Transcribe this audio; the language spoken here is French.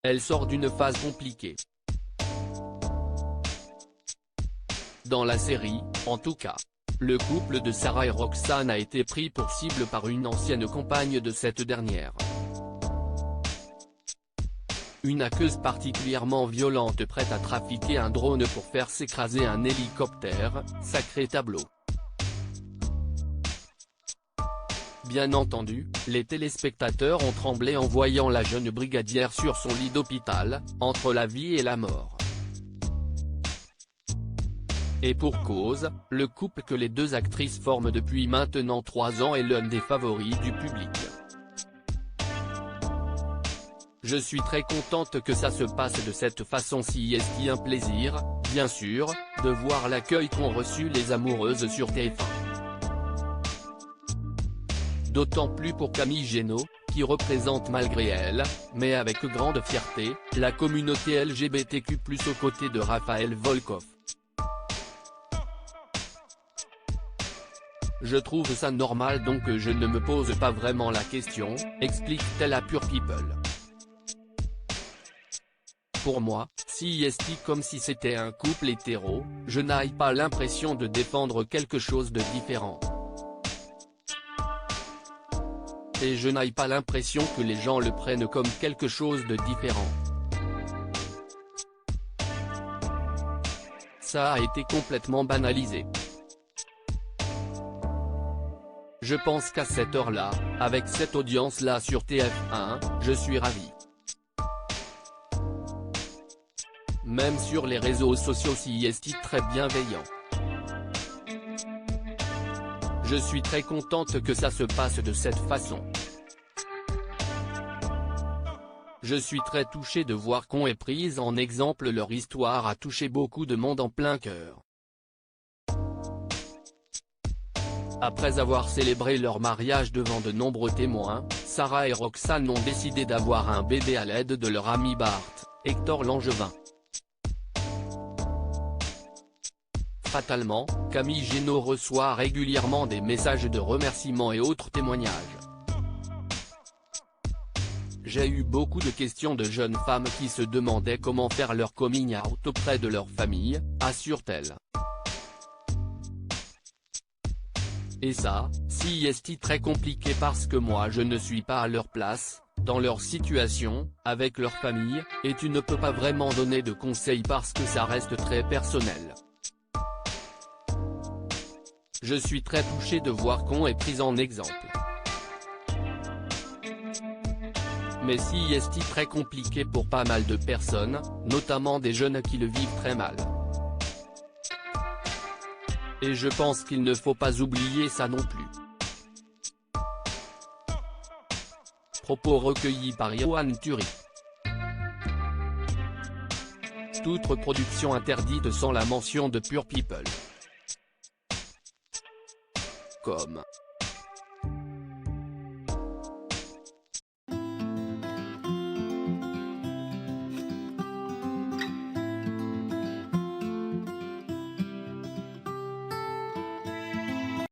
Elle sort d'une phase compliquée. Dans la série, en tout cas. Le couple de Sarah et Roxane a été pris pour cible par une ancienne compagne de cette dernière. Une aqueuse particulièrement violente prête à trafiquer un drone pour faire s'écraser un hélicoptère, sacré tableau. Bien entendu, les téléspectateurs ont tremblé en voyant la jeune brigadière sur son lit d'hôpital, entre la vie et la mort. Et pour cause, le couple que les deux actrices forment depuis maintenant 3 ans est l'un des favoris du public. Je suis très contente que ça se passe de cette façon-ci. Est-ce un plaisir, bien sûr, de voir l'accueil qu'ont reçu les amoureuses sur TF1. D'autant plus pour Camille Génaud, qui représente malgré elle, mais avec grande fierté, la communauté LGBTQ+, aux côtés de Raphaël Volkov. Je trouve ça normal donc je ne me pose pas vraiment la question, explique-t-elle à Pure People. Pour moi, si est comme si c'était un couple hétéro, je n'ai pas l'impression de défendre quelque chose de différent. Et je n'ai pas l'impression que les gens le prennent comme quelque chose de différent. Ça a été complètement banalisé. Je pense qu'à cette heure-là, avec cette audience-là sur TF1, je suis ravi. Même sur les réseaux sociaux si est très bienveillant. Je suis très contente que ça se passe de cette façon. Je suis très touchée de voir qu'on ait prise en exemple leur histoire a touché beaucoup de monde en plein cœur. Après avoir célébré leur mariage devant de nombreux témoins, Sarah et Roxane ont décidé d'avoir un bébé à l'aide de leur ami Bart, Hector Langevin. Fatalement, Camille Génaud reçoit régulièrement des messages de remerciements et autres témoignages. J'ai eu beaucoup de questions de jeunes femmes qui se demandaient comment faire leur coming out auprès de leur famille, assure-t-elle. Et ça, si est très compliqué parce que moi je ne suis pas à leur place, dans leur situation, avec leur famille, et tu ne peux pas vraiment donner de conseils parce que ça reste très personnel. Je suis très touchée de voir qu'on est pris en exemple. Mais si est très compliqué pour pas mal de personnes, notamment des jeunes qui le vivent très mal. Et je pense qu'il ne faut pas oublier ça non plus. Propos recueillis par Johan Turi. Toute reproduction interdite sans la mention de Pure People. Comme